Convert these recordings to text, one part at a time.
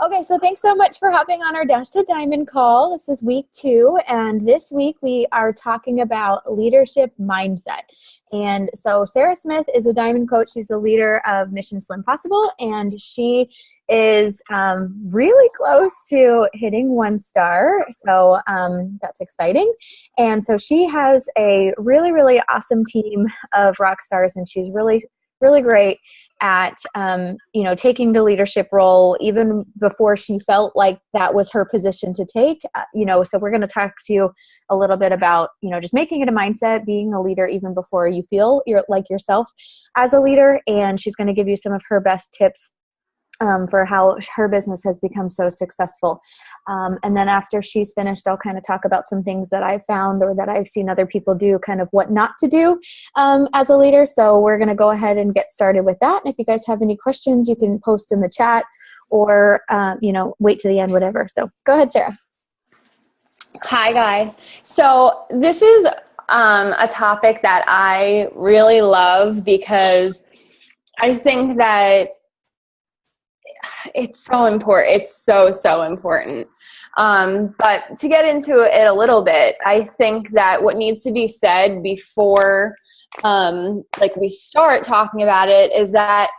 Okay, so thanks so much for hopping on our Dash to Diamond call. This is week 2, and this week we are talking about leadership mindset. And so Sara Smith is a diamond coach. She's the leader of Mission Slim Possible, and she is really close to hitting 1 star. So that's exciting. And so she has a really, really awesome team of rock stars, and she's really, really great at taking the leadership role even before she felt like that was her position to take. So we're going to talk to you a little bit about just making it a mindset, being a leader even before you feel you're like yourself as a leader. And she's going to give you some of her best tips for how her business has become so successful. And then after she's finished, I'll kind of talk about some things that I've found or that I've seen other people do, kind of what not to do as a leader. So we're going to go ahead and get started with that. And if you guys have any questions, you can post in the chat or, wait to the end, whatever. So go ahead, Sara. Hi, guys. So this is a topic that I really love because I think that it's so important. It's so, so important. But to get into it a little bit, I think that what needs to be said before we start talking about it is that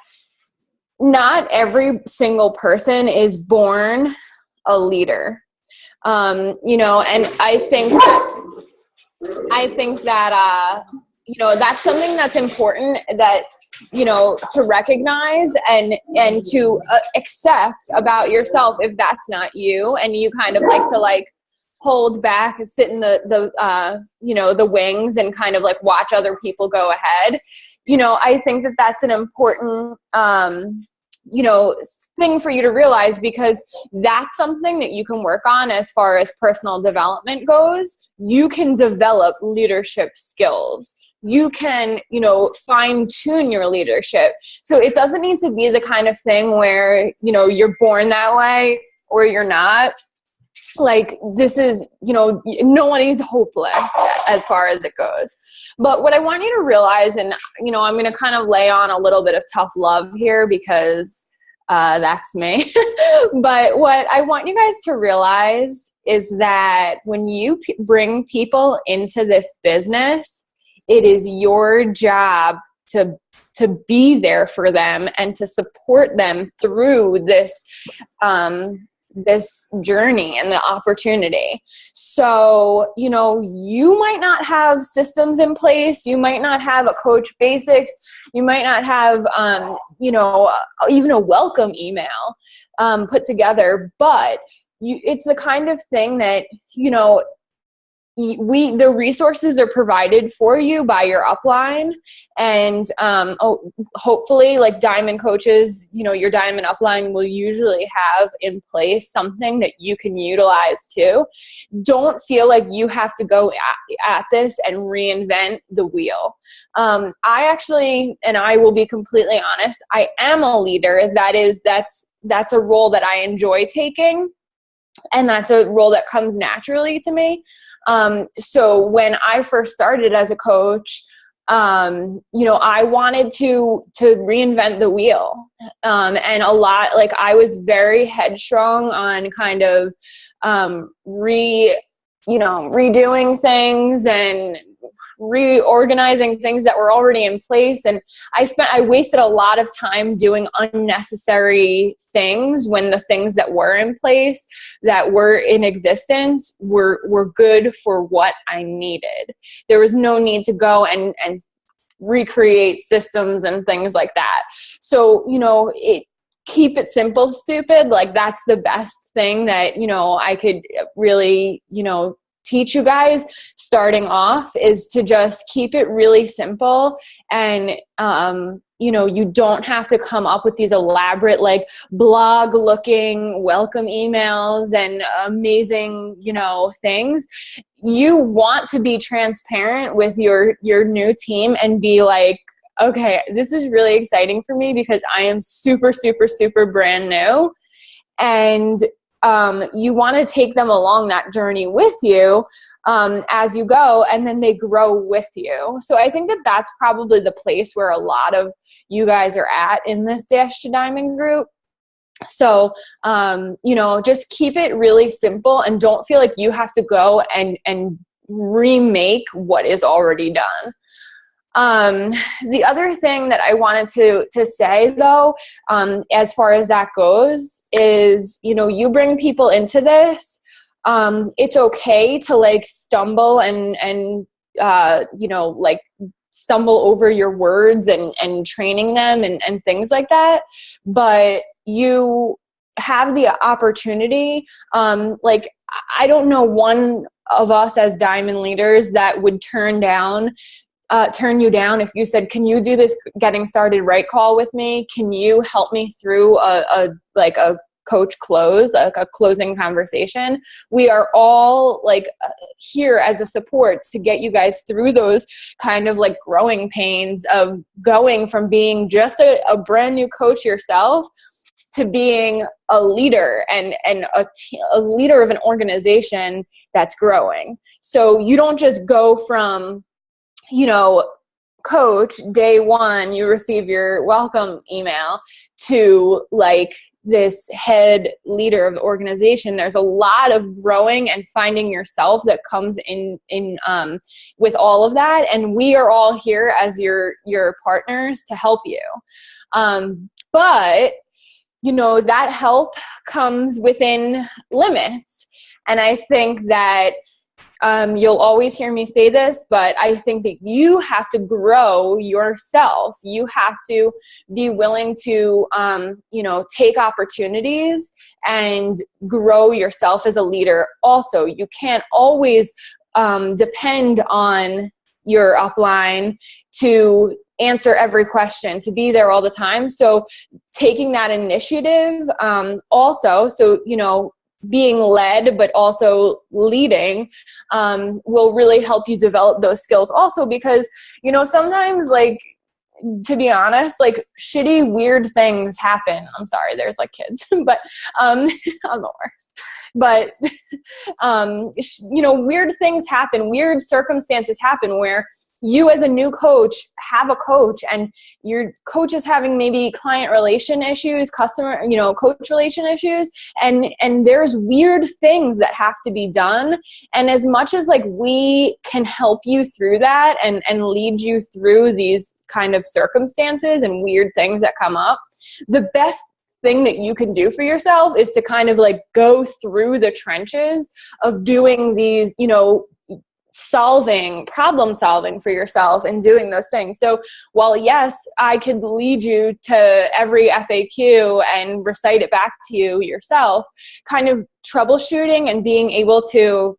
not every single person is born a leader. And I think that that's something that's important that to recognize and to accept about yourself if that's not you, and you kind of like to hold back and sit in the wings and kind of watch other people go ahead. I think that that's an important thing for you to realize, because that's something that you can work on as far as personal development goes. You can develop leadership skills. You can, fine tune your leadership. So it doesn't need to be the kind of thing where, you're born that way or you're not. This is, no one is hopeless as far as it goes. But what I want you to realize, and, I'm going to kind of lay on a little bit of tough love here because that's me. But what I want you guys to realize is that when you bring people into this business, it is your job to be there for them and to support them through this journey and the opportunity. So, you might not have systems in place. You might not have a coach basics. You might not have, even a welcome email put together, but it's the kind of thing that, the resources are provided for you by your upline, and hopefully diamond coaches, your diamond upline will usually have in place something that you can utilize too. Don't feel like you have to go at this and reinvent the wheel. I will be completely honest, I am a leader. That's a role that I enjoy taking. And that's a role that comes naturally to me. So when I first started as a coach, I wanted to reinvent the wheel. And a lot, I was very headstrong on kind of redoing things and reorganizing things that were already in place. And I wasted a lot of time doing unnecessary things when the things that were in place, that were in existence, were good for what I needed. There was no need to go and recreate systems and things like that. So, keep it simple, stupid. That's the best thing that, I could really, teach you guys starting off, is to just keep it really simple. And, you don't have to come up with these elaborate, blog looking welcome emails and amazing, things. You want to be transparent with your new team and be like, okay, this is really exciting for me because I am super, super, super brand new. And you want to take them along that journey with you as you go, and then they grow with you. So I think that that's probably the place where a lot of you guys are at in this Dash to Diamond group. So, just keep it really simple and don't feel like you have to go and remake what is already done. The other thing that I wanted to say though, as far as that goes is, you bring people into this. It's okay to like stumble and stumble over your words and training them and things like that. But you have the opportunity, I don't know one of us as diamond leaders that would turn you down if you said, can you do this getting started right call with me? Can you help me through a coach close, like a closing conversation? We are all here as a support to get you guys through those kind of like growing pains of going from being just a brand new coach yourself to being a leader and a leader of an organization that's growing. So you don't just go from, coach, day one, you receive your welcome email, to like this head leader of the organization. There's a lot of growing and finding yourself that comes in with all of that. And we are all here as your partners to help you. But that help comes within limits. And I think that you'll always hear me say this, but I think that you have to grow yourself. You have to be willing to, take opportunities and grow yourself as a leader. Also, you can't always depend on your upline to answer every question, to be there all the time. So taking that initiative, being led, but also leading, will really help you develop those skills also, because, sometimes, to be honest, shitty, weird things happen. I'm sorry, there's kids, but I'm the worst. But, weird things happen, weird circumstances happen where you as a new coach have a coach and your coach is having maybe client relation issues, coach relation issues. And there's weird things that have to be done. And as much as we can help you through that and lead you through these kind of circumstances and weird things that come up, the best thing that you can do for yourself is to kind of go through the trenches of doing these, problem solving for yourself and doing those things. So while yes, I could lead you to every FAQ and recite it back to you yourself, kind of troubleshooting and being able to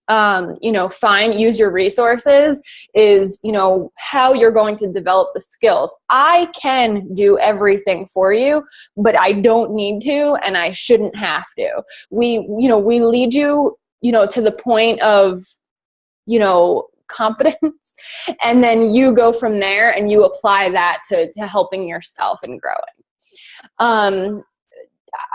use your resources is, how you're going to develop the skills. I can do everything for you, but I don't need to, and I shouldn't have to. We lead you, to the point of, competence, and then you go from there and you apply that to helping yourself and growing.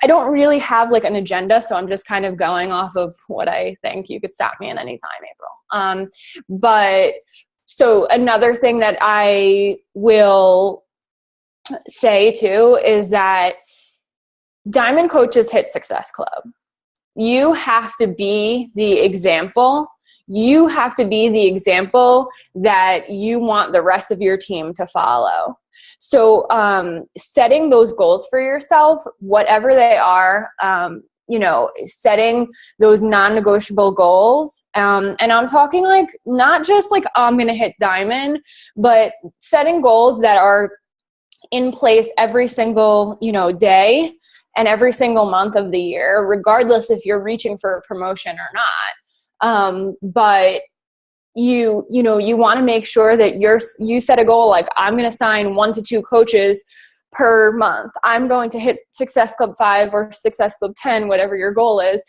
I don't really have an agenda, so I'm just kind of going off of what I think. You could stop me at any time, April. But so another thing that I will say too is that Diamond Coaches hit Success Club. You have to be the example. You have to be the example that you want the rest of your team to follow. So setting those goals for yourself, whatever they are, setting those non-negotiable goals. And I'm talking not just I'm going to hit diamond, but setting goals that are in place every single, day and every single month of the year, regardless if you're reaching for a promotion or not. But you want to make sure that you set a goal I'm going to sign 1 to 2 coaches per month. I'm going to hit Success Club 5 or Success Club 10, whatever your goal is,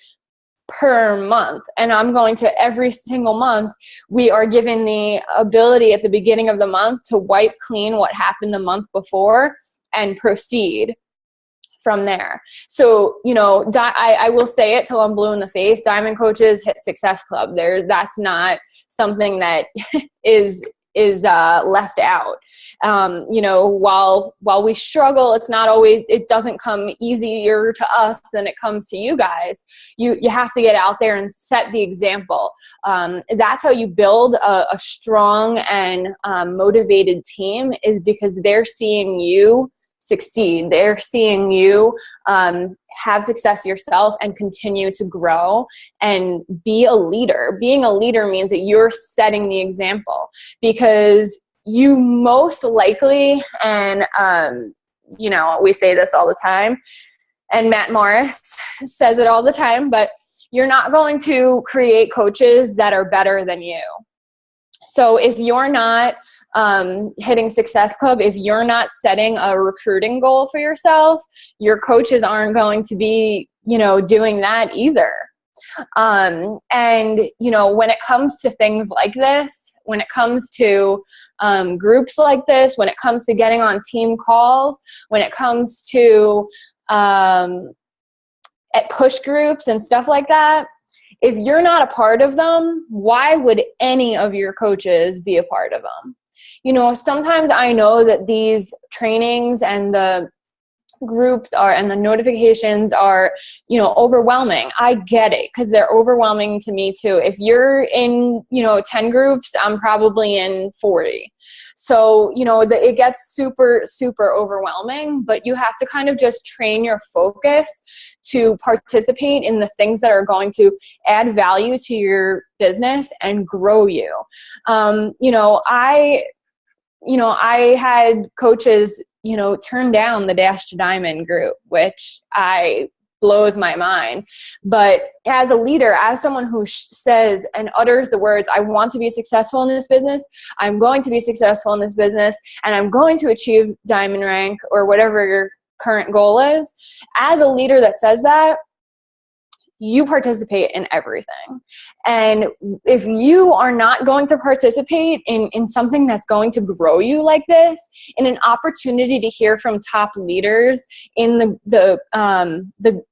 per month. And I'm going to every single month, we are given the ability at the beginning of the month to wipe clean what happened the month before and proceed from there. So, I will say it till I'm blue in the face. Diamond Coaches hit Success Club. That's not something that is left out. While we struggle, it doesn't come easier to us than it comes to you guys. You have to get out there and set the example. That's how you build a strong and motivated team, is because they're seeing you succeed. They're seeing you have success yourself and continue to grow and be a leader. Being a leader means that you're setting the example, because you most likely, and we say this all the time, and Matt Morris says it all the time, but you're not going to create coaches that are better than you. So if you're not hitting Success Club, if you're not setting a recruiting goal for yourself, your coaches aren't going to be, doing that either. And when it comes to things like this, when it comes to groups like this, when it comes to getting on team calls, when it comes to at push groups and stuff like that, if you're not a part of them, why would any of your coaches be a part of them? Sometimes I know that these trainings and the groups and the notifications are, overwhelming. I get it, because they're overwhelming to me too. If you're in, 10 groups, I'm probably in 40. So, it gets super, super overwhelming, but you have to kind of just train your focus to participate in the things that are going to add value to your business and grow you. I had coaches, turn down the Dash to Diamond group, which blows my mind. But as a leader, as someone who says and utters the words, I want to be successful in this business, I'm going to be successful in this business, and I'm going to achieve diamond rank or whatever your current goal is, as a leader that says that, you participate in everything. And if you are not going to participate in something that's going to grow you like this, in an opportunity to hear from top leaders in the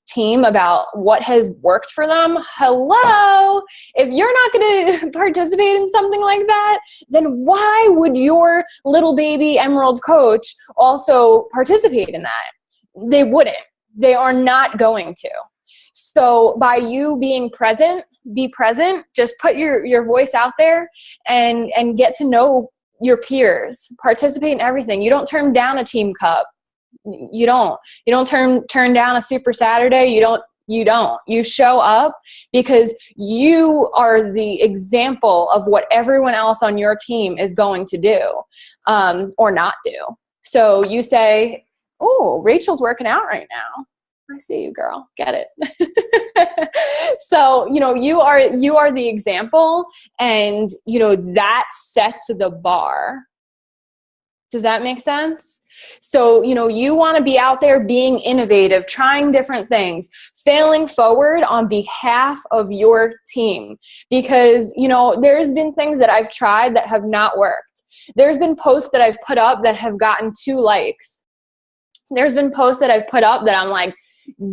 team about what has worked for them, hello, if you're not going to participate in something like that, then why would your little baby emerald coach also participate in that? They wouldn't. They are not going to. So by you being present, be present, just put your voice out there and get to know your peers, participate in everything. You don't turn down a team cup. You don't turn down a Super Saturday. You show up because you are the example of what everyone else on your team is going to do, or not do. So you say, oh, Rachel's working out right now. I see you, girl. Get it. So, you are the example, and, that sets the bar. Does that make sense? So, you want to be out there being innovative, trying different things, failing forward on behalf of your team. Because, there's been things that I've tried that have not worked. There's been posts that I've put up that have gotten 2 likes. There's been posts that I've put up that I'm like,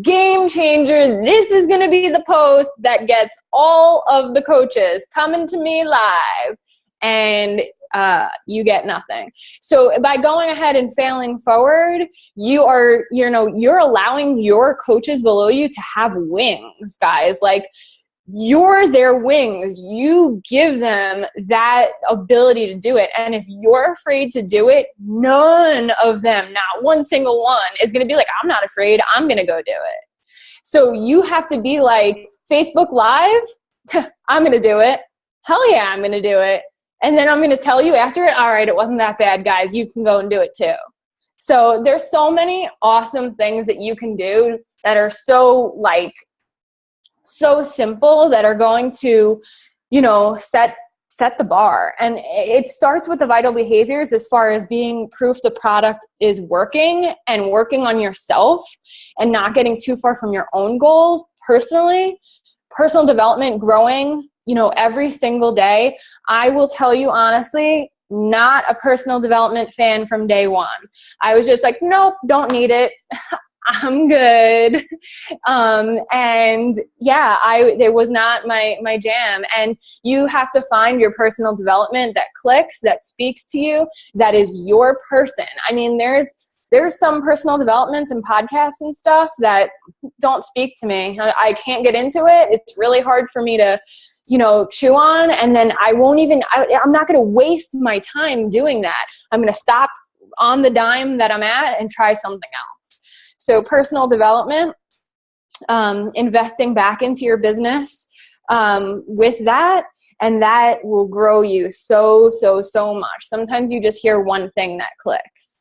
game changer, this is going to be the post that gets all of the coaches coming to me live, and you get nothing. So by going ahead and failing forward, you're allowing your coaches below you to have wings, guys. Like, you're their wings. You give them that ability to do it. And if you're afraid to do it, none of them, not one single one, is going to be like, I'm not afraid, I'm going to go do it. So you have to be like, Facebook Live, I'm going to do it. Hell yeah, I'm going to do it. And then I'm going to tell you after it, all right, it wasn't that bad, guys. You can go and do it too. So there's so many awesome things that you can do that are so simple, that are going to, set the bar. And it starts with the vital behaviors, as far as being proof the product is working and working on yourself and not getting too far from your own goals. Personally, personal development, growing, every single day. I will tell you honestly, not a personal development fan from day one. I was just like, nope, don't need it. I'm good. And yeah, it was not my jam. And you have to find your personal development that clicks, that speaks to you, that is your person. I mean, there's some personal developments and podcasts and stuff that don't speak to me. I can't get into it. It's really hard for me to, chew on. And then I'm not going to waste my time doing that. I'm going to stop on the dime that I'm at and try something else. So personal development, investing back into your business with that, and that will grow you so much. Sometimes you just hear one thing that clicks.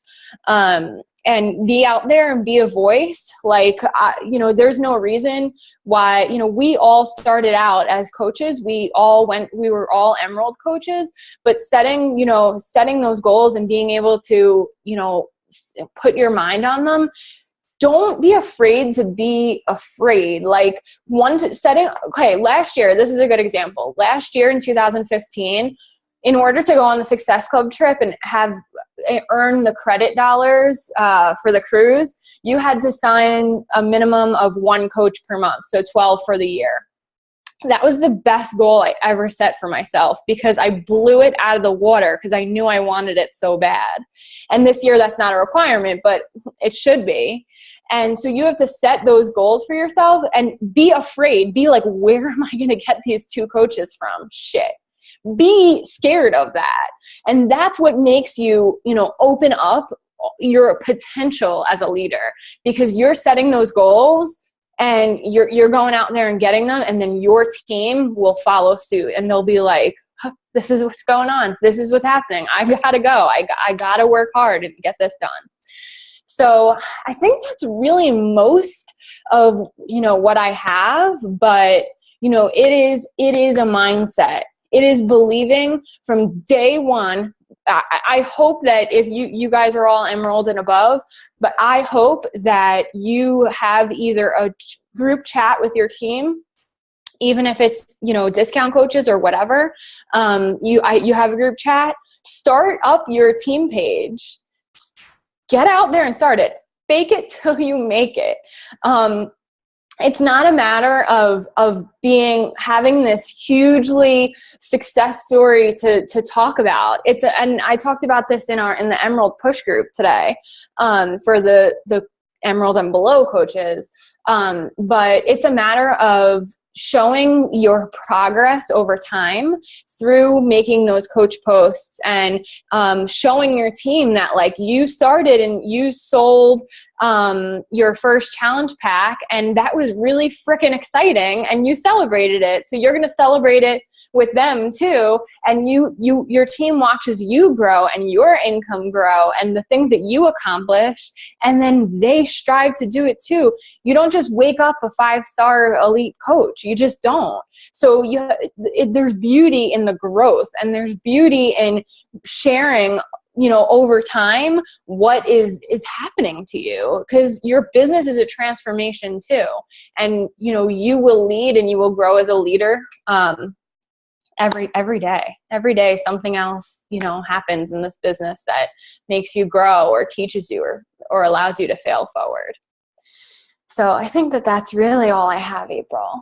And be out there and be a voice. Like, there's no reason why, we all started out as coaches. We were all Emerald coaches, but setting those goals and being able to, put your mind on them. Don't be afraid to be afraid. Like last year, this is a good example. Last year in 2015, in order to go on the Success Club trip and earn the credit dollars for the cruise, you had to sign a minimum of 1 coach per month, so 12 for the year. That was the best goal I ever set for myself because I blew it out of the water because I knew I wanted it so bad. And this year, that's not a requirement, but it should be. And so you have to set those goals for yourself and be afraid. Be like, where am I going to get these 2 coaches from? Shit. Be scared of that. And that's what makes you, open up your potential as a leader because you're setting those goals and you're going out there and getting them. And then your team will follow suit and they'll be like, huh, this is what's going on. This is what's happening. I gotta go. I gotta work hard and get this done. So I think that's really most of, what I have, but, it is a mindset. It is believing from day one. I hope that if you guys are all Emerald and above, but I hope that you have either a group chat with your team, even if it's, discount coaches or whatever, you have a group chat, start up your team page, get out there and start it, fake it till you make it. It's not a matter of having this hugely success story to talk about. And I talked about this in the Emerald Push group today, for the Emerald and below coaches. But it's a matter of showing your progress over time through making those coach posts and showing your team that like you started and you sold your first challenge pack and that was really freaking exciting and you celebrated it. So you're going to celebrate it with them too. And your team watches you grow and your income grow and the things that you accomplish. And then they strive to do it too. You don't just wake up a 5-star elite coach. You just don't. So there's beauty in the growth and there's beauty in sharing, over time, what is happening to you, because your business is a transformation too. And, you will lead and you will grow as a leader, every day something else, happens in this business that makes you grow or teaches you or allows you to fail forward. So I think that that's really all I have, April.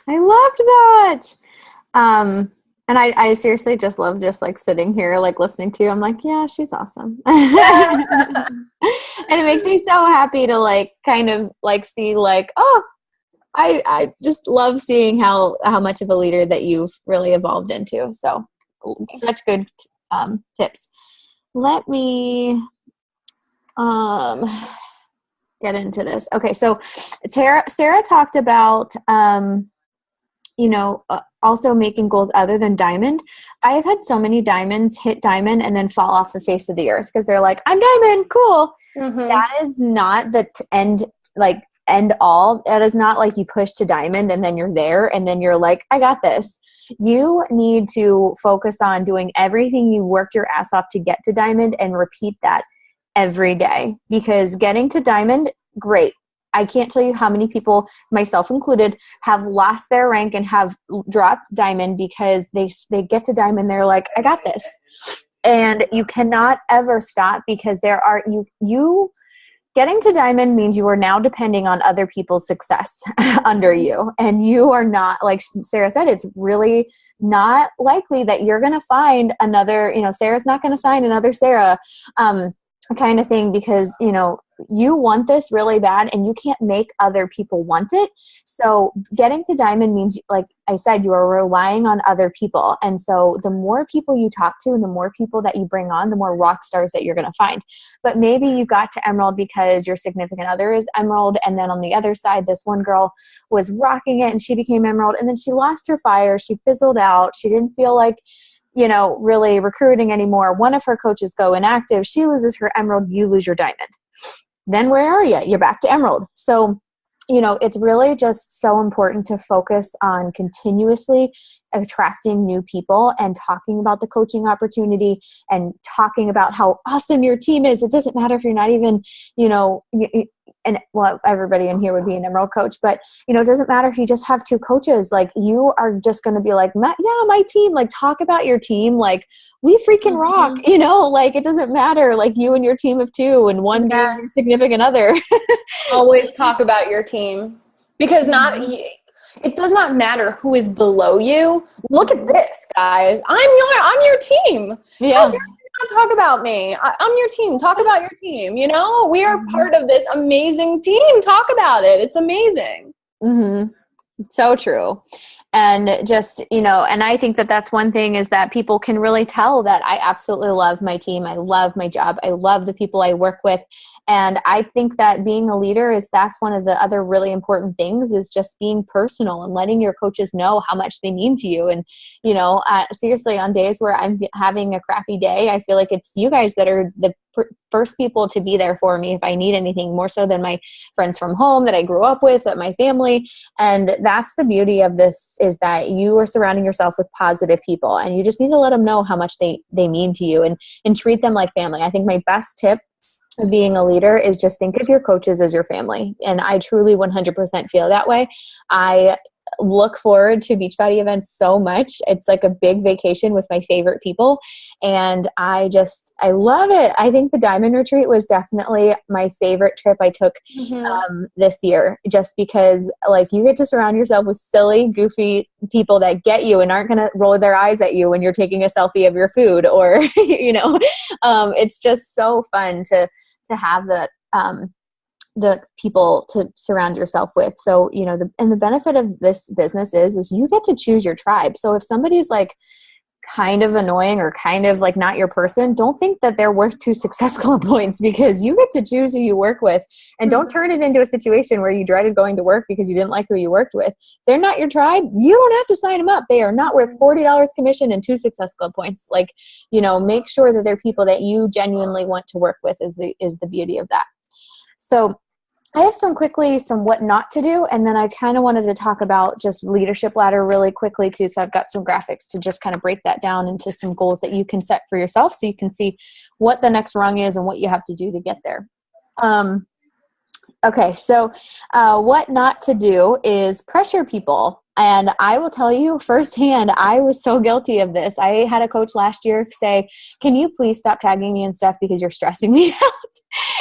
I loved that. And I seriously just love just like sitting here, like listening to you. I'm like, yeah, she's awesome. And it makes me so happy to like, kind of like see like, oh, I just love seeing how much of a leader that you've really evolved into. So such good tips. Let me get into this. Okay. So Sara talked about, also making goals other than diamond. I have had so many diamonds hit diamond and then fall off the face of the earth because they're like, I'm diamond, cool. Mm-hmm. That is not the end all. That is not like you push to diamond and then you're there and then you're like, I got this. You need to focus on doing everything you worked your ass off to get to diamond and repeat that every day, because getting to diamond, great. I can't tell you how many people, myself included, have lost their rank and have dropped diamond because they get to diamond. They're like, I got this. And you cannot ever stop because getting to diamond means you are now depending on other people's success under you. And you are not, like Sarah said, it's really not likely that you're going to find another, Sarah's not going to sign another Sarah kind of thing, because, you want this really bad and you can't make other people want it. So getting to diamond means, like I said, you are relying on other people. And so the more people you talk to and the more people that you bring on, the more rock stars that you're going to find. But maybe you got to emerald because your significant other is emerald. And then on the other side, this one girl was rocking it and she became emerald. And then she lost her fire. She fizzled out. She didn't feel like, really recruiting anymore. One of her coaches go inactive. She loses her emerald. You lose your diamond. Then where are you? You're back to emerald. So, it's really just so important to focus on continuously attracting new people and talking about the coaching opportunity and talking about how awesome your team is. It doesn't matter if you're not even, and well, everybody in here would be an emerald coach, but it doesn't matter if you just have two coaches. Like, you are just going to be like, my team, like, talk about your team. Like, we freaking rock, like, it doesn't matter. Like, you and your team of two and one being your significant other. Always talk about your team, because it does not matter who is below you. Look at this, guys. I'm your team. Yeah. Talk about me. I'm your team. Talk about your team. We are part of this amazing team. Talk about it. It's amazing. Mm-hmm. So true. And just, and I think that that's one thing, is that people can really tell that I absolutely love my team. I love my job. I love the people I work with. And I think that being a leader that's one of the other really important things, is just being personal and letting your coaches know how much they mean to you. And, seriously, on days where I'm having a crappy day, I feel like it's you guys that are the first people to be there for me if I need anything, more so than my friends from home that I grew up with, my family. And that's the beauty of this, is that you are surrounding yourself with positive people, and you just need to let them know how much they mean to you, and treat them like family. I think my best tip of being a leader is just think of your coaches as your family. And I truly 100% feel that way. I look forward to Beachbody events so much. It's like a big vacation with my favorite people. And I love it. I think the Diamond Retreat was definitely my favorite trip I took this year, just because, like, you get to surround yourself with silly, goofy people that get you and aren't going to roll their eyes at you when you're taking a selfie of your food, or, it's just so fun to have the people to surround yourself with. So, the benefit of this business is you get to choose your tribe. So if somebody's like kind of annoying or kind of like not your person, don't think that they're worth 2 Success Club points, because you get to choose who you work with. And don't turn it into a situation where you dreaded going to work because you didn't like who you worked with. If they're not your tribe, you don't have to sign them up. They are not worth $40 commission and 2 Success Club points. Like, make sure that they're people that you genuinely want to work with, is the beauty of that. So I have some what not to do. And then I kind of wanted to talk about just leadership ladder really quickly too. So I've got some graphics to just kind of break that down into some goals that you can set for yourself, so you can see what the next rung is and what you have to do to get there. Okay. So what not to do is pressure people. And I will tell you firsthand, I was so guilty of this. I had a coach last year say, "Can you please stop tagging me and stuff because you're stressing me out?"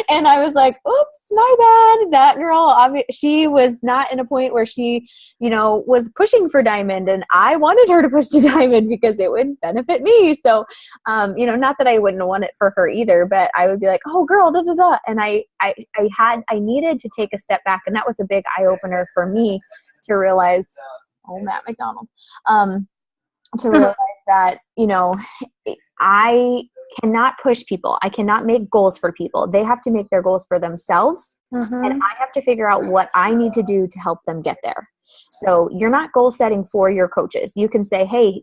And I was like, "Oops, my bad." That girl, she was not in a point where she, was pushing for diamond, and I wanted her to push to diamond because it would benefit me. So, not that I wouldn't want it for her either, but I would be like, "Oh, girl, da da da," and I needed to take a step back, and that was a big eye opener for me to realize. Oh, Matt McDonald. To realize that, I cannot push people. I cannot make goals for people. They have to make their goals for themselves. And I have to figure out what I need to do to help them get there. So you're not goal setting for your coaches. You can say, "Hey,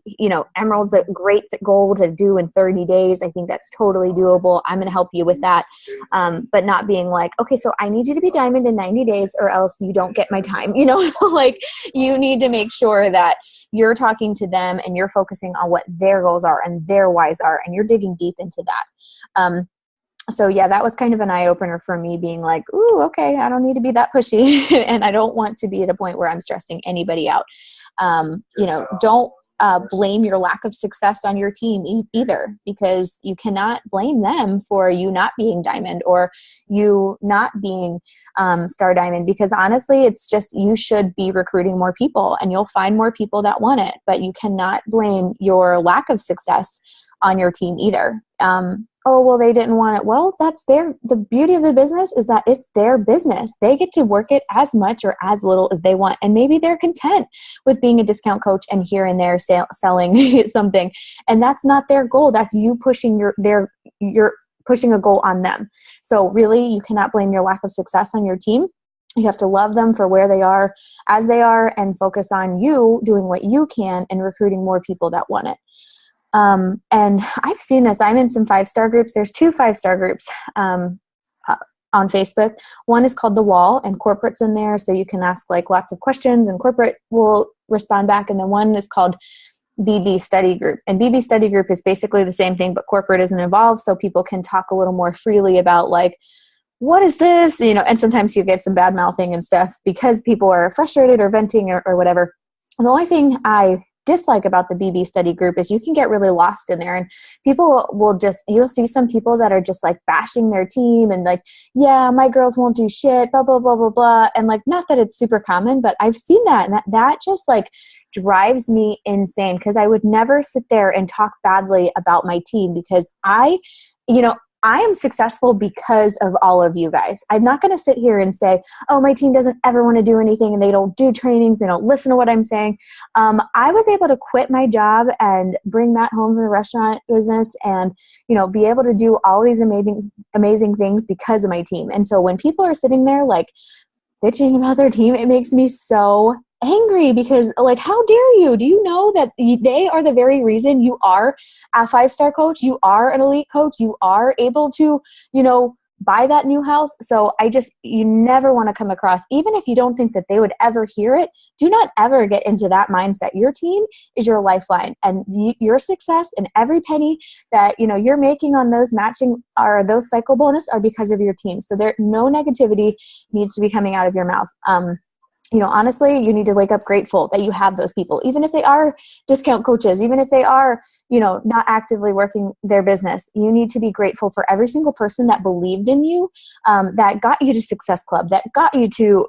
Emerald's a great goal to do in 30 days. I think that's totally doable. I'm going to help you with that." But not being like, "Okay, so I need you to be diamond in 90 days or else you don't get my time." Like, you need to make sure that you're talking to them and you're focusing on what their goals are and their whys are, and you're digging deep into that. So yeah, that was kind of an eye opener for me, being like, "Ooh, okay, I don't need to be that pushy." And I don't want to be at a point where I'm stressing anybody out. Don't blame your lack of success on your team either, because you cannot blame them for you not being diamond or you not being star diamond, because honestly, it's just, you should be recruiting more people and you'll find more people that want it, but you cannot blame your lack of success on your team either. Oh, well, they didn't want it. Well, the beauty of the business is that it's their business. They get to work it as much or as little as they want. And maybe they're content with being a discount coach and here and there selling something. And that's not their goal. That's you pushing you're pushing a goal on them. So really, you cannot blame your lack of success on your team. You have to love them for where they are, as they are, and focus on you doing what you can and recruiting more people that want it. And I've seen this. I'm in some 5-star groups. There's 2 5-star groups on Facebook. One is called The Wall, and corporate's in there, so you can ask like lots of questions and corporate will respond back. And then one is called BB Study Group. And BB Study Group is basically the same thing, but corporate isn't involved, so people can talk a little more freely about like, what is this? You know, and sometimes you get some bad mouthing and stuff because people are frustrated or venting or whatever. And the only thing I dislike about the BB study group is you can get really lost in there, and people will you'll see some people that are just like bashing their team and like, yeah, my girls won't do shit, blah, blah, blah, blah, blah. And like, not that it's super common, but I've seen that. And that just like drives me insane, because I would never sit there and talk badly about my team, because I am successful because of all of you guys. I'm not going to sit here and say, oh, my team doesn't ever want to do anything and they don't do trainings. They don't listen to what I'm saying. I was able to quit my job and bring that home from the restaurant business and, be able to do all these amazing things because of my team. And so when people are sitting there like bitching about their team, it makes me so angry, because like, how dare you? Do you know that they are the very reason you are a 5-star coach, you are an elite coach, you are able to, buy that new house? So you never want to come across, even if you don't think that they would ever hear it, do not ever get into that mindset. Your team is your lifeline, and your success and every penny that, you're making on those matching or those cycle bonus are because of your team. So no negativity needs to be coming out of your mouth. Honestly, you need to wake up grateful that you have those people, even if they are discount coaches, even if they are, not actively working their business. You need to be grateful for every single person that believed in you, that got you to Success Club, that got you to,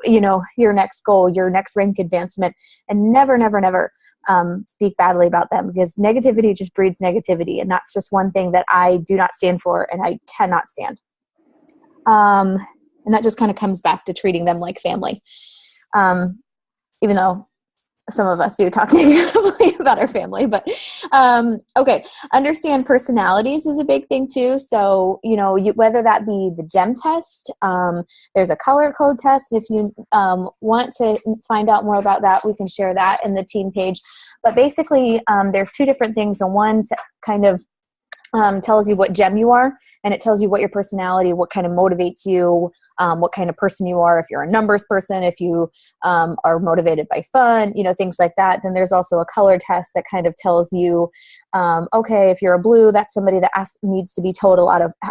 your next goal, your next rank advancement, and never, never, never speak badly about them, because negativity just breeds negativity. And that's just one thing that I do not stand for and I cannot stand. And that just kind of comes back to treating them like family. Even though some of us do talk negatively about our family, but, okay. Understand personalities is a big thing too. So, whether that be the GEM test, there's a color code test. If you, want to find out more about that, we can share that in the team page. But basically, there's 2 different things, and one kind of tells you what gem you are, and it tells you what your personality, what kind of motivates you, what kind of person you are, if you're a numbers person, if you are motivated by fun, things like that. Then there's also a color test that kind of tells you, okay, if you're a blue, that's somebody that needs to be told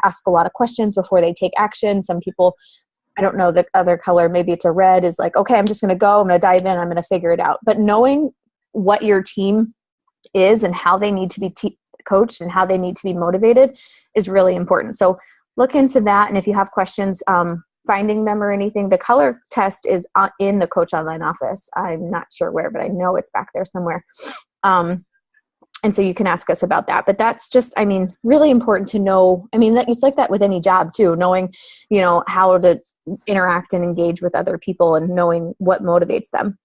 ask a lot of questions before they take action. Some people, I don't know the other color, maybe it's a red, is like, okay, I'm just going to go, I'm going to dive in, I'm going to figure it out. But knowing what your team is and how they need to be coached and how they need to be motivated is really important. So look into that. And if you have questions, finding them or anything, the color test is in the Coach Online office. I'm not sure where, but I know it's back there somewhere. And so you can ask us about that. But that's just, really important to know. It's like that with any job too, knowing, how to interact and engage with other people and knowing what motivates them.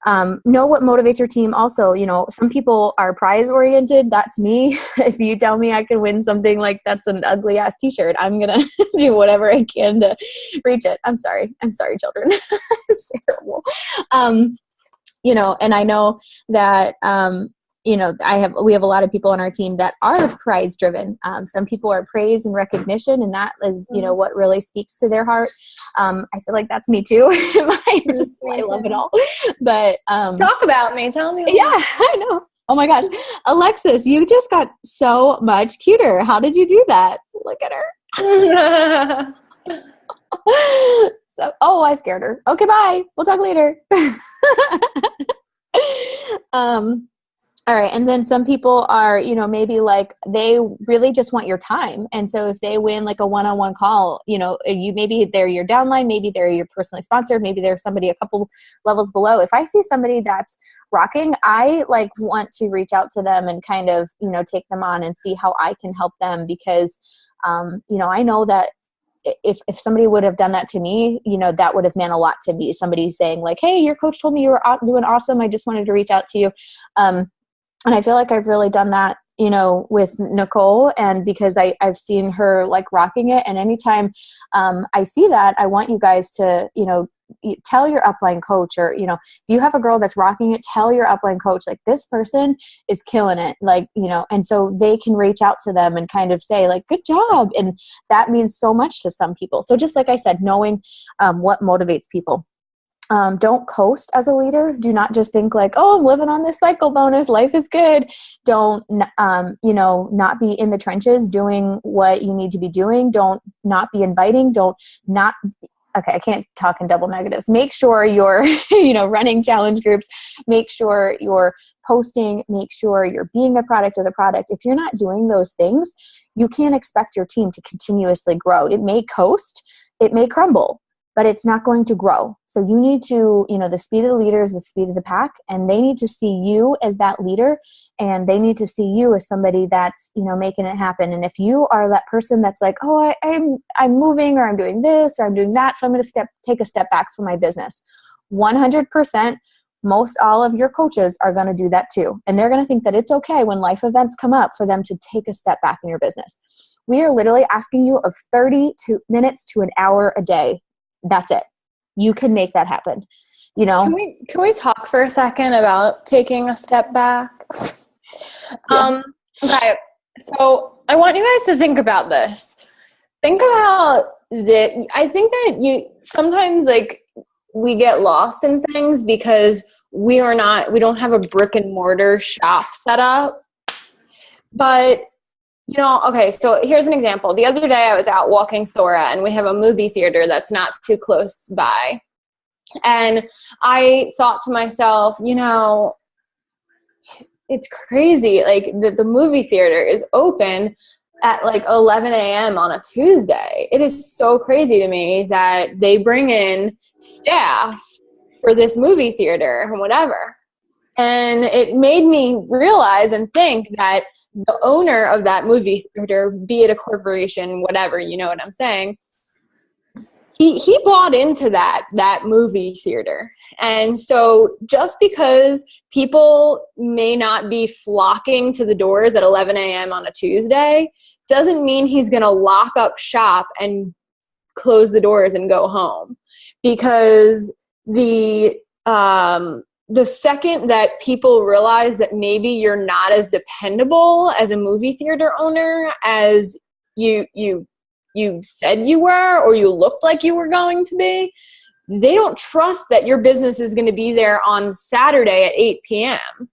Know what motivates your team. Also, some people are prize oriented. That's me. If you tell me I can win something like that's an ugly ass t-shirt, I'm going to do whatever I can to reach it. I'm sorry, children. It's terrible. And I know that, we have a lot of people on our team that are prize driven. Some people are praise and recognition, and that is, what really speaks to their heart. I feel like that's me too. I love it all. But talk about me. Tell me. Yeah, I know. Oh my gosh, Alexis, you just got so much cuter. How did you do that? Look at her. I scared her. Okay, bye. We'll talk later. All right. And then some people are, maybe like they really just want your time. And so if they win like a one-on-one call, maybe they're your downline, maybe they're your personally sponsored, maybe they're somebody a couple levels below. If I see somebody that's rocking, I like want to reach out to them and kind of, take them on and see how I can help them because, I know that if somebody would have done that to me, that would have meant a lot to me. Somebody saying like, hey, your coach told me you were doing awesome. I just wanted to reach out to you. And I feel like I've really done that, with Nicole, and because I've seen her like rocking it. And anytime I see that, I want you guys to, tell your upline coach, or, if you have a girl that's rocking it, tell your upline coach, like, this person is killing it. Like, and so they can reach out to them and kind of say like, good job. And that means so much to some people. So just like I said, knowing what motivates people. Don't coast as a leader. Do not just think like, oh, I'm living on this cycle bonus. Life is good. Don't, not be in the trenches doing what you need to be doing. Don't not be inviting. Okay, I can't talk in double negatives. Make sure you're, running challenge groups. Make sure you're posting. Make sure you're being a product of the product. If you're not doing those things, you can't expect your team to continuously grow. It may coast. It may crumble, but it's not going to grow. So you need to, the speed of the leader is the speed of the pack, and they need to see you as that leader, and they need to see you as somebody that's, making it happen. And if you are that person that's like, oh, I'm moving, or I'm doing this, or I'm doing that, so I'm going to take a step back from my business. 100%, most all of your coaches are going to do that too. And they're going to think that it's okay when life events come up for them to take a step back in your business. We are literally asking you of 30 minutes to an hour a day. That's it. You can make that happen. Can we talk for a second about taking a step back? Yeah. Okay. So I want you guys to think about this. Think about that. I think that sometimes like we get lost in things because we don't have a brick and mortar shop set up. But okay, so here's an example. The other day I was out walking Thora, and we have a movie theater that's not too close by. And I thought to myself, it's crazy. Like the movie theater is open at like 11 a.m. on a Tuesday. It is so crazy to me that they bring in staff for this movie theater and whatever. And it made me realize and think that the owner of that movie theater, be it a corporation, whatever, you know what I'm saying, he bought into that movie theater. And so just because people may not be flocking to the doors at 11 a.m. on a Tuesday doesn't mean he's going to lock up shop and close the doors and go home. Because the second that people realize that maybe you're not as dependable as a movie theater owner as you said you were, or you looked like you were going to be, they don't trust that your business is going to be there on Saturday at 8 p.m.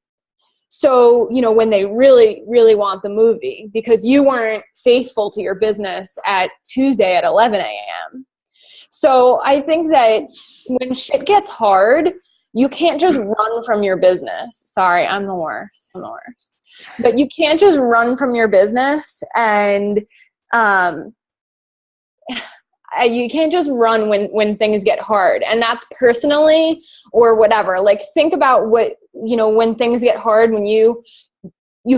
So, when they really, really want the movie because you weren't faithful to your business at Tuesday at 11 a.m. So I think that when shit gets hard, you can't just run from your business. Sorry, I'm the worst. But you can't just run from your business, and you can't just run when things get hard. And that's personally or whatever. Like, think about what, when things get hard, when you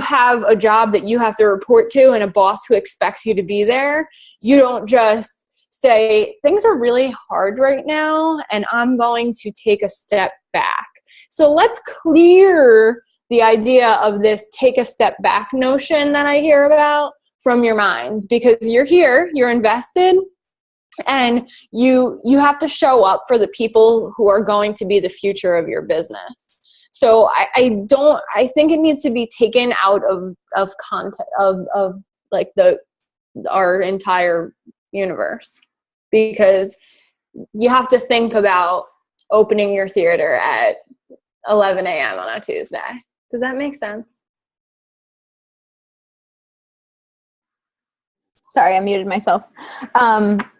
have a job that you have to report to and a boss who expects you to be there, you don't just say, things are really hard right now and I'm going to take a step back. So let's clear the idea of this take a step back notion that I hear about from your minds, because you're here, you're invested, and you have to show up for the people who are going to be the future of your business. So I think it needs to be taken out of content of like our entire universe, because you have to think about opening your theater at 11 a.m. on a Tuesday. Does that make sense? Sorry, I muted myself.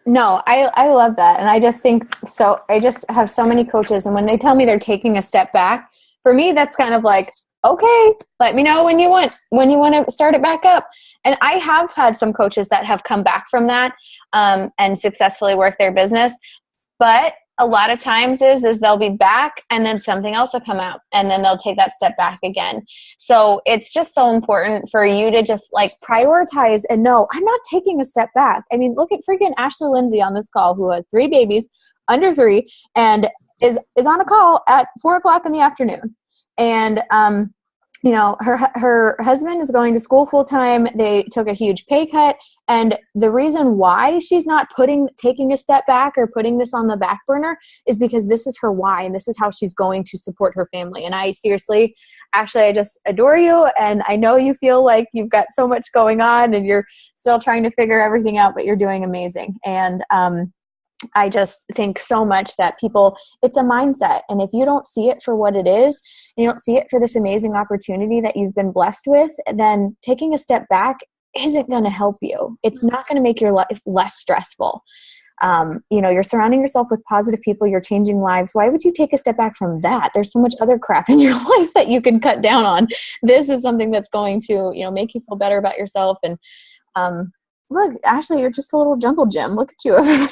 No, I love that. And I just think so. I just have so many coaches, and when they tell me they're taking a step back, for me, that's kind of like, okay, let me know when you want to start it back up. And I have had some coaches that have come back from that and successfully work their business. But a lot of times is they'll be back and then something else will come out and then they'll take that step back again. So it's just so important for you to just like prioritize and know, I'm not taking a step back. I mean, look at freaking Ashley Lindsay on this call, who has 3 babies under 3 and is on a call at 4:00 in the afternoon. And, you know, her husband is going to school full time. They took a huge pay cut. And the reason why she's not taking a step back or putting this on the back burner is because this is her why. And this is how she's going to support her family. And I seriously, Ashley, I just adore you. And I know you feel like you've got so much going on and you're still trying to figure everything out, but you're doing amazing. And, I just think so much that it's a mindset. And if you don't see it for what it is, you don't see it for this amazing opportunity that you've been blessed with, then taking a step back isn't going to help you. It's not going to make your life less stressful. You know, you're surrounding yourself with positive people. You're changing lives. Why would you take a step back from that? There's so much other crap in your life that you can cut down on. This is something that's going to, you know, make you feel better about yourself. And look, Ashley, you're just a little jungle gym. Look at you over there.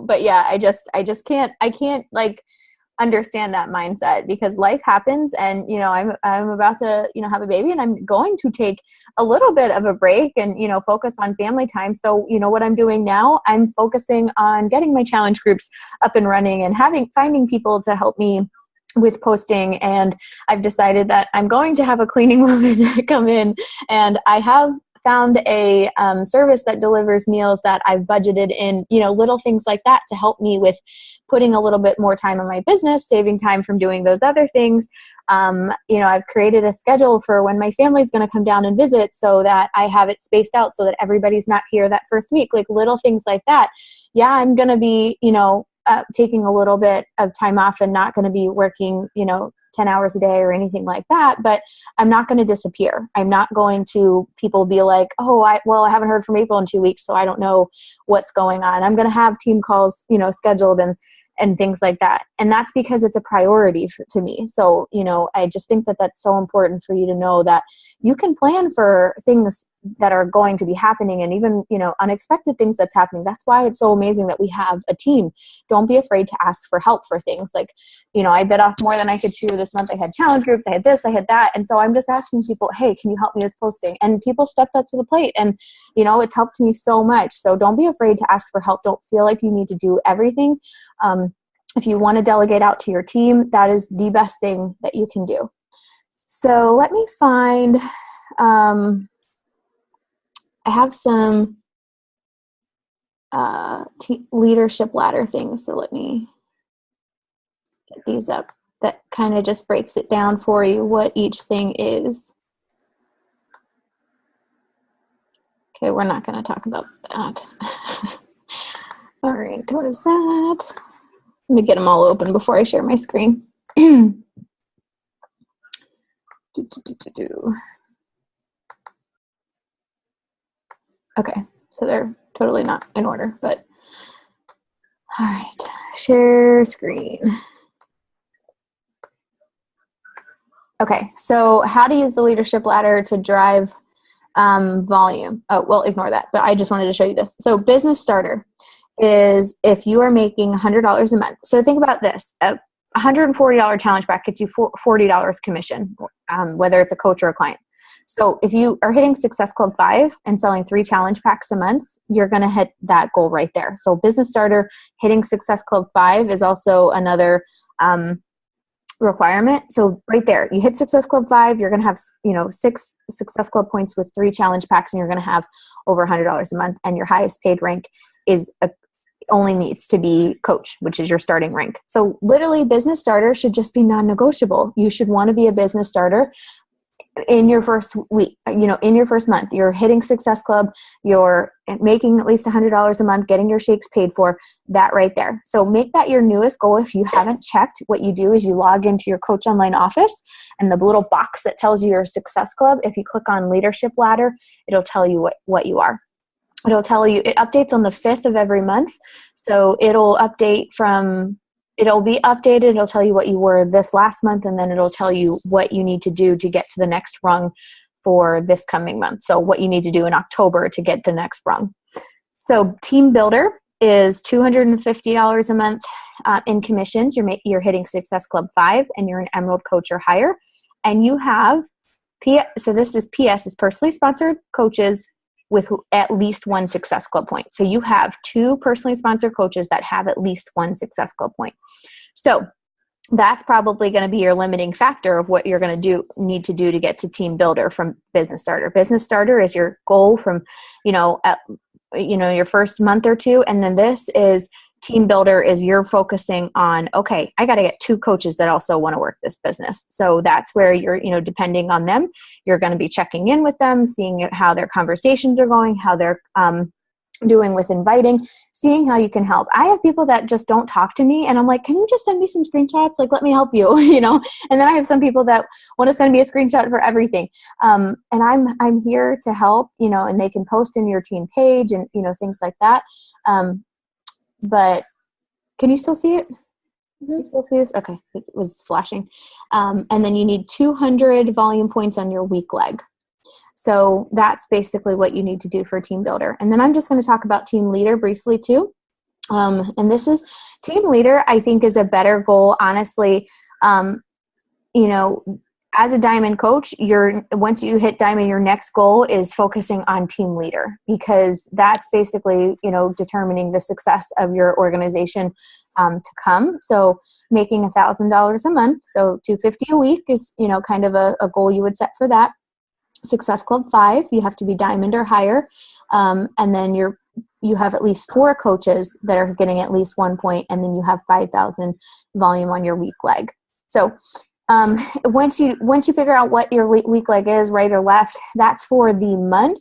But yeah, I can't like understand that mindset, because life happens and, you know, I'm about to, you know, have a baby and I'm going to take a little bit of a break and, you know, focus on family time. So, you know, what I'm doing now, I'm focusing on getting my challenge groups up and running and finding people to help me with posting. And I've decided that I'm going to have a cleaning woman come in, and I have found a service that delivers meals that I've budgeted in, you know, little things like that to help me with putting a little bit more time on my business, saving time from doing those other things. You know, I've created a schedule for when my family's going to come down and visit so that I have it spaced out so that everybody's not here that first week, like little things like that. Yeah, I'm going to be, you know, taking a little bit of time off and not going to be working, you know, 10 hours a day or anything like that, but I'm not going to disappear. I'm not going to people be like, oh, I haven't heard from April in 2 weeks, so I don't know what's going on. I'm going to have team calls, you know, scheduled and things like that. And that's because it's a priority to me. So, you know, I just think that that's so important for you to know that you can plan for things that are going to be happening and even, you know, unexpected things that's happening. That's why it's so amazing that we have a team. Don't be afraid to ask for help for things. Like, you know, I bit off more than I could chew this month. I had challenge groups, I had this, I had that. And so I'm just asking people, hey, can you help me with posting? And people stepped up to the plate and, you know, it's helped me so much. So don't be afraid to ask for help. Don't feel like you need to do everything. If you want to delegate out to your team, that is the best thing that you can do. So let me find, I have some leadership ladder things. So let me get these up. That kind of just breaks it down for you what each thing is. Okay, we're not going to talk about that. All right, what is that? Let me get them all open before I share my screen. Okay, so they're totally not in order, but all right, share screen. Okay, so how to use the leadership ladder to drive volume. Oh, well, ignore that, but I just wanted to show you this. So business starter is if you are making $100 a month. So think about this. A $140 challenge pack gets you $40 commission, whether it's a coach or a client. So if you are hitting Success Club 5 and selling 3 challenge packs a month, you're going to hit that goal right there. So business starter, hitting Success Club 5 is also another requirement. So right there, you hit Success Club 5, you're going to have, you know, 6 Success Club points with 3 challenge packs, and you're going to have over $100 a month. And your highest paid rank is only needs to be coach, which is your starting rank. So literally business starter should just be non-negotiable. You should want to be a business starter in your first week, you know, in your first month. You're hitting Success Club, you're making at least $100 a month, getting your shakes paid for, that right there. So make that your newest goal. If you haven't checked, what you do is you log into your Coach Online office, and the little box that tells you your Success Club, if you click on Leadership Ladder, it'll tell you what you are. it'll tell you, it updates on the 5th of every month. So it'll be updated. It'll tell you what you were this last month, and then it'll tell you what you need to do to get to the next rung for this coming month. So what you need to do in October to get the next rung. So Team Builder is $250 a month in commissions. You're hitting Success Club 5, and you're an Emerald coach or higher. And you have, so this is PS, is personally sponsored coaches with at least one Success Club point. So you have 2 personally sponsored coaches that have at least one Success Club point. So that's probably going to be your limiting factor of what you're going to need to do to get to Team Builder from Business Starter. Business Starter is your goal from, your first month or 2. And then this is Team Builder is you're focusing on, okay, I got to get 2 coaches that also want to work this business. So that's where you're, depending on them, you're going to be checking in with them, seeing how their conversations are going, how they're doing with inviting, seeing how you can help. I have people that just don't talk to me, and I'm like, can you just send me some screenshots? Like, let me help you, And then I have some people that want to send me a screenshot for everything. And I'm here to help, and they can post in your team page and, things like that. But can you still see it? You still see this? Okay, it was flashing. And then you need 200 volume points on your weak leg. So that's basically what you need to do for Team Builder. And then I'm just going to talk about Team Leader briefly too. And this is Team Leader, I think, is a better goal, honestly. As a diamond coach, once you hit diamond, your next goal is focusing on Team Leader, because that's basically, determining the success of your organization to come. So making $1,000 a month, so $250 a week is, kind of a goal you would set for that. Success Club 5, you have to be diamond or higher. And then you have at least 4 coaches that are getting at least 1 point, and then you have 5,000 volume on your weak leg. So once you figure out what your weak leg is, right or left, that's for the month.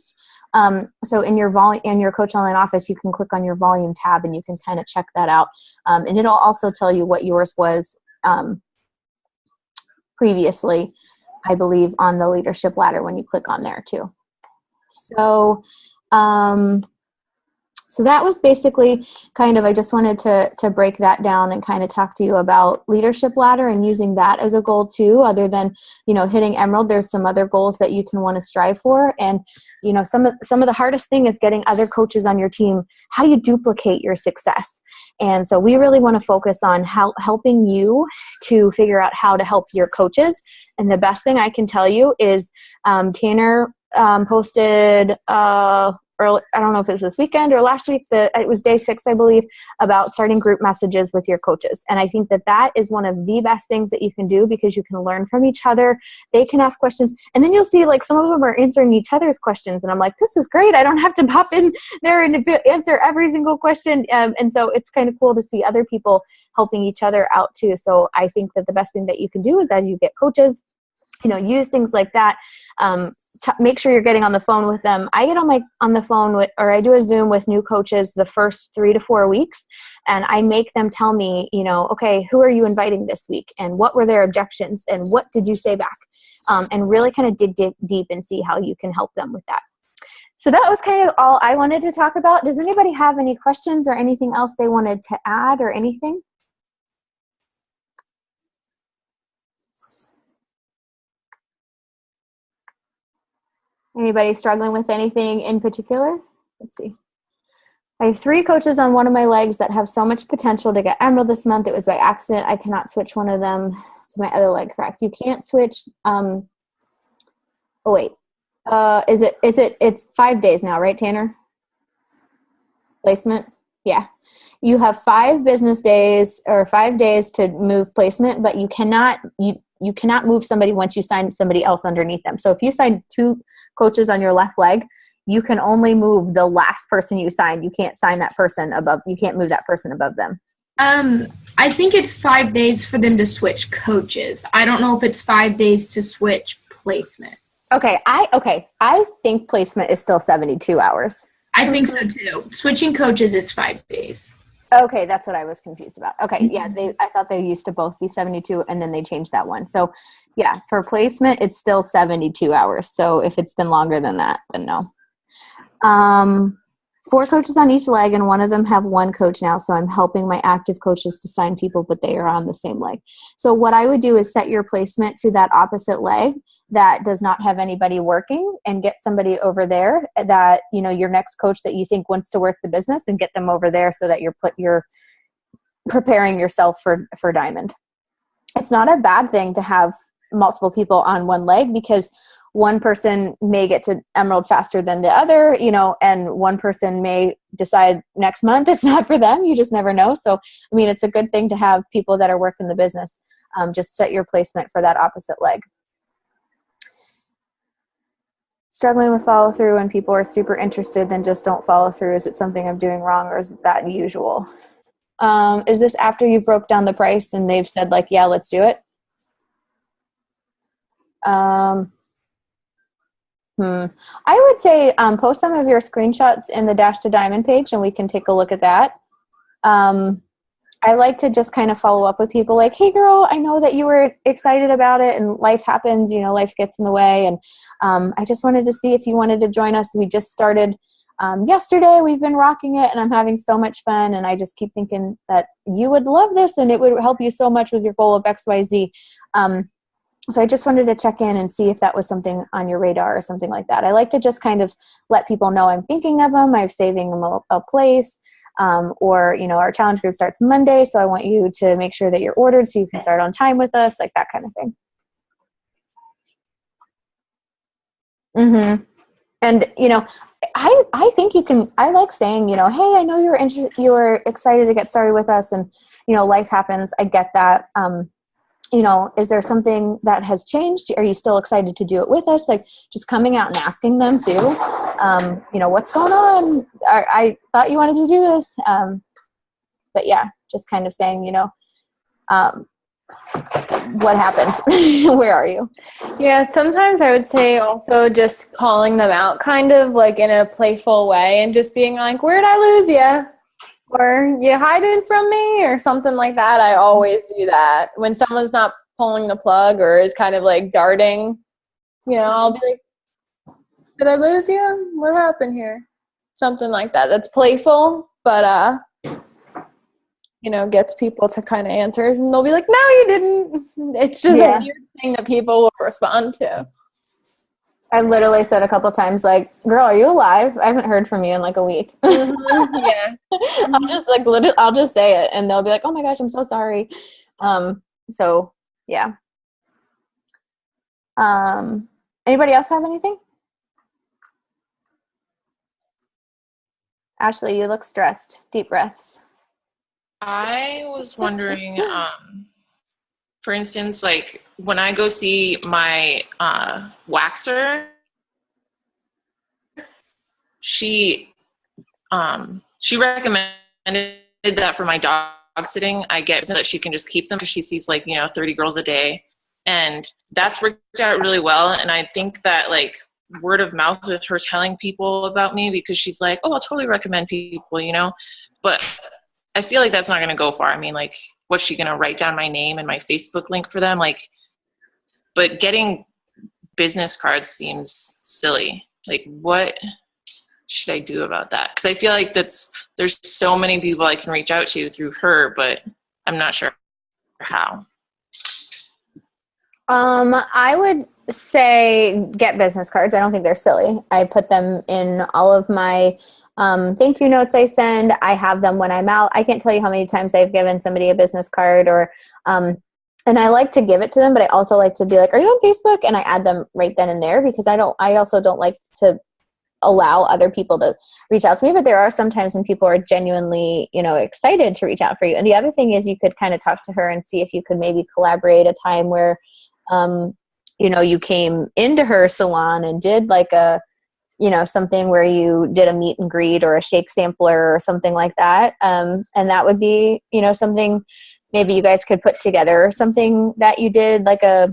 So in your Coach Online office, you can click on your volume tab and you can kind of check that out. And it'll also tell you what yours was previously, I believe, on the leadership ladder when you click on there too. So, so that was basically kind of, I just wanted to break that down and kind of talk to you about leadership ladder and using that as a goal too. Other than, hitting Emerald, there's some other goals that you can want to strive for. And, some of the hardest thing is getting other coaches on your team. How do you duplicate your success? And so we really want to focus on helping you to figure out how to help your coaches. And the best thing I can tell you is Tanner posted early, I don't know if it was this weekend or last week, it was day 6, I believe, about starting group messages with your coaches. And I think that is one of the best things that you can do, because you can learn from each other. They can ask questions, and then you'll see like some of them are answering each other's questions. And I'm like, this is great. I don't have to pop in there and answer every single question. And so it's kind of cool to see other people helping each other out too. So I think that the best thing that you can do is, as you get coaches, use things like that. Make sure you're getting on the phone with them. I get on the phone or I do a Zoom with new coaches the first 3 to 4 weeks, and I make them tell me, okay, who are you inviting this week, and what were their objections, and what did you say back, and really kind of dig deep and see how you can help them with that. So that was kind of all I wanted to talk about. Does anybody have any questions or anything else they wanted to add or anything? Anybody struggling with anything in particular? Let's see. I have 3 coaches on one of my legs that have so much potential to get Emerald this month. It was by accident. I cannot switch one of them to my other leg, correct? You can't switch. Oh, wait. It's 5 days now, right, Tanner? Placement? Yeah. You have 5 business days or 5 days to move placement, but you cannot move somebody once you sign somebody else underneath them. So if you sign 2 coaches on your left leg, you can only move the last person you signed. You can't sign that person above. You can't move that person above them. I think it's 5 days for them to switch coaches. I don't know if it's 5 days to switch placement. Okay. I think placement is still 72 hours. I think so too. Switching coaches is 5 days. Okay, that's what I was confused about. Okay, yeah, I thought they used to both be 72, and then they changed that one. So, yeah, for placement, it's still 72 hours. So if it's been longer than that, then no. 4 coaches on each leg, and one of them have one coach now. So I'm helping my active coaches to sign people, but they are on the same leg. So what I would do is set your placement to that opposite leg that does not have anybody working, and get somebody over there that, you know, your next coach that you think wants to work the business, and get them over there so that you're preparing yourself for Diamond. It's not a bad thing to have multiple people on one leg, because one person may get to Emerald faster than the other, you know, and one person may decide next month it's not for them. You just never know. So, I mean, it's a good thing to have people that are working the business. Just set your placement for that opposite leg. Struggling with follow through when people are super interested, then just don't follow through. Is it something I'm doing wrong, or is that unusual? Is this after you broke down the price and they've said like, yeah, let's do it? I would say post some of your screenshots in the Dash to Diamond page, and we can take a look at that. I like to just kind of follow up with people like, hey girl, I know that you were excited about it, and life happens, you know, life gets in the way. And I just wanted to see if you wanted to join us. We just started yesterday. We've been rocking it, and I'm having so much fun. And I just keep thinking that you would love this, and it would help you so much with your goal of XYZ. So I just wanted to check in and see if that was something on your radar or something like that. I like to just kind of let people know I'm thinking of them. I'm saving them a place. Or, you know, our challenge group starts Monday, so I want you to make sure that you're ordered so you can start on time with us, like that kind of thing. And, you know, I think you can, I like saying, you know, hey, I know you were excited to get started with us, and, you know, life happens. I get that. You know, is there something that has changed? Are you still excited to do it with us? Like, just coming out and asking them too, you know, what's going on? I thought you wanted to do this. But yeah, just kind of saying, you know, what happened? Where are you? Yeah, sometimes I would say also just calling them out kind of like in a playful way, and just being like, where'd I lose you? Or you hiding from me, or something like that. I always do that. When someone's not pulling the plug or is kind of like darting, you know, I'll be like, did I lose you? What happened here? Something like that. That's playful, but, you know, gets people to kind of answer, and they'll be like, no, you didn't. It's just a weird thing that people will respond to. I literally said a couple times, like, girl, are you alive? I haven't heard from you in like a week. Yeah. I'll just say it, and they'll be like, oh my gosh, I'm so sorry. So yeah. Anybody else have anything? Ashley, you look stressed. Deep breaths. I was wondering, for instance, like when I go see my waxer, she recommended that for my dog sitting, I get so that she can just keep them, because she sees like, you know, 30 girls a day, and that's worked out really well. And I think that like word of mouth with her telling people about me, because she's like, oh, I'll totally recommend people, you know, but I feel like that's not going to go far. I mean, like, what's she going to write down my name and my Facebook link for them? Like, but getting business cards seems silly. Like, what should I do about that? Because I feel like there's so many people I can reach out to through her, but I'm not sure how. I would say get business cards. I don't think they're silly. I put them in all of my thank you notes I send. I have them when I'm out. I can't tell you how many times I've given somebody a business card, or and I like to give it to them, but I also like to be like, are you on Facebook? And I add them right then and there, because I also don't like to allow other people to reach out to me. But there are some times when people are genuinely, you know, excited to reach out for you. And the other thing is, you could kind of talk to her and see if you could maybe collaborate a time where, you know, you came into her salon and did like a, you know, something where you did a meet and greet or a shake sampler or something like that. And that would be, you know, something maybe you guys could put together, something that you did like but,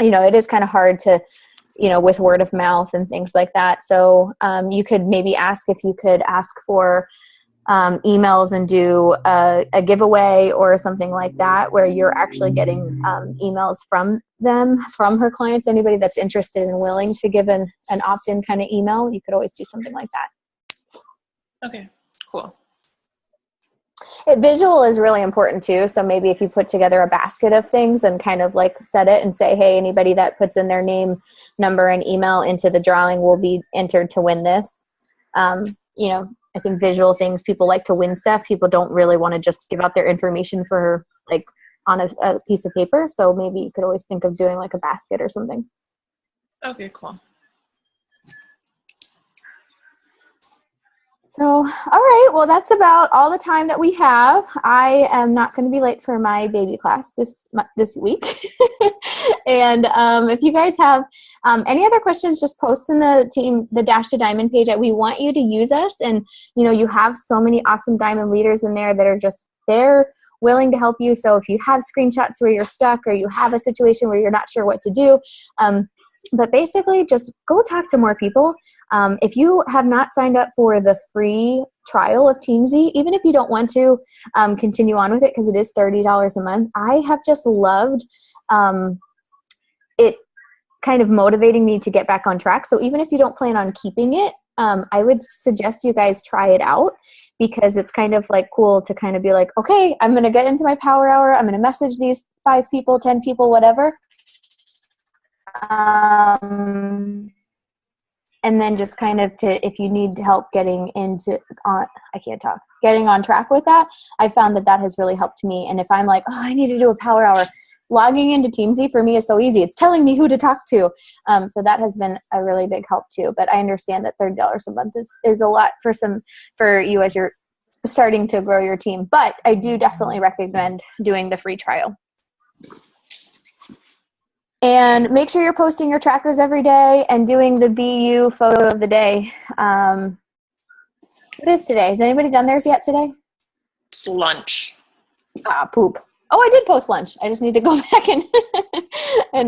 you know, it is kind of hard to, you know, with word of mouth and things like that. So you could maybe ask if you could ask for emails and do a giveaway or something like that, where you're actually getting emails from them, from her clients. Anybody that's interested and willing to give an opt-in kind of email, you could always do something like that. Okay, cool. Visual is really important too. So maybe if you put together a basket of things and kind of like set it and say, hey, anybody that puts in their name, number, and email into the drawing will be entered to win this. You know, I think visual things, people like to win stuff. People don't really want to just give out their information for like on a piece of paper. So maybe you could always think of doing like a basket or something. Okay, cool. So, all right, well, that's about all the time that we have. I am not going to be late for my baby class this week. And if you guys have any other questions, just post in the Dash to Diamond page. We want you to use us. And, you know, you have so many awesome diamond leaders in there that are just there willing to help you. So if you have screenshots where you're stuck or you have a situation where you're not sure what to do, but basically, just go talk to more people. If you have not signed up for the free trial of Teamsy, even if you don't want to continue on with it because it is $30 a month, I have just loved it kind of motivating me to get back on track. So even if you don't plan on keeping it, I would suggest you guys try it out, because it's kind of like cool to kind of be like, okay, I'm going to get into my power hour. I'm going to message these 5 people, 10 people, whatever. And then just kind of if you need help getting on track with that, I found that has really helped me. And if I'm like, oh, I need to do a power hour, logging into Teamsy for me is so easy. It's telling me who to talk to. So that has been a really big help too. But I understand that $30 a month is a lot for you as you're starting to grow your team. But I do definitely recommend doing the free trial. And make sure you're posting your trackers every day and doing the BU photo of the day. What is today? Has anybody done theirs yet today? It's lunch. Poop. Oh, I did post lunch. I just need to go back and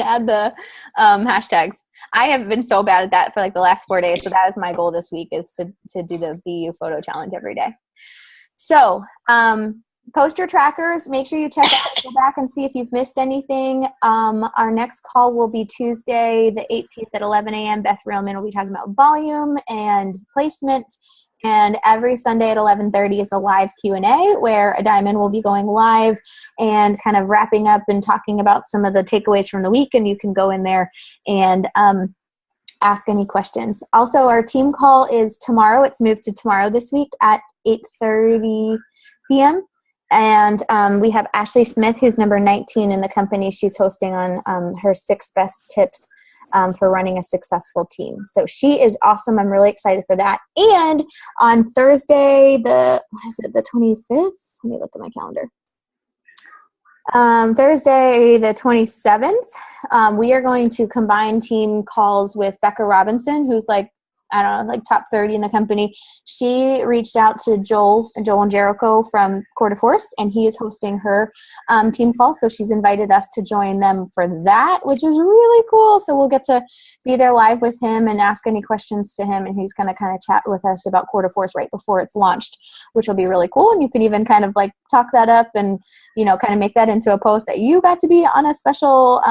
add the hashtags. I have been so bad at that for like the last 4 days. So that is my goal this week, is to do the BU photo challenge every day. So, post your trackers. Make sure you go back and see if you've missed anything. Our next call will be Tuesday, the 18th at 11 a.m. Beth Reelman will be talking about volume and placement. And every Sunday at 11:30 is a live Q&A where a diamond will be going live and kind of wrapping up and talking about some of the takeaways from the week. And you can go in there and ask any questions. Also, our team call is tomorrow. It's moved to tomorrow this week at 8:30 p.m. And we have Ashley Smith, who's number 19 in the company. She's hosting on her 6 best tips for running a successful team. So she is awesome. I'm really excited for that. And on Thursday, the 25th? Let me look at my calendar. Thursday, the 27th, we are going to combine team calls with Becca Robinson, who's like, I don't know, like top 30 in the company. She reached out to Joel and Jericho from Coeur de Force, and he is hosting her team call. So she's invited us to join them for that, which is really cool. So we'll get to be there live with him and ask any questions to him. And he's going to kind of chat with us about Coeur de Force right before it's launched, which will be really cool. And you can even kind of like talk that up and, you know, kind of make that into a post that you got to be on a special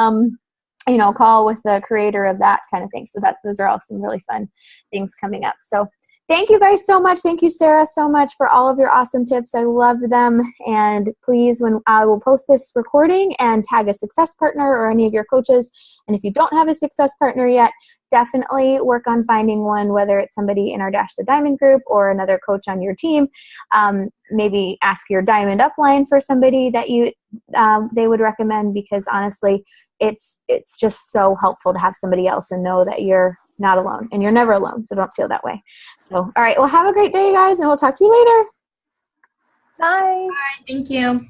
call with the creator of that kind of thing. So those are all some really fun things coming up. So thank you guys so much. Thank you, Sarah, so much for all of your awesome tips. I love them. And please, when I will post this recording, and tag a success partner or any of your coaches. And if you don't have a success partner yet, definitely work on finding one, whether it's somebody in our Dash to Diamond group or another coach on your team. Maybe ask your Diamond upline for somebody that they would recommend, because honestly, it's just so helpful to have somebody else and know that you're not alone, and you're never alone. So don't feel that way. So, all right. Well, have a great day, guys, and we'll talk to you later. Bye. Bye. Thank you.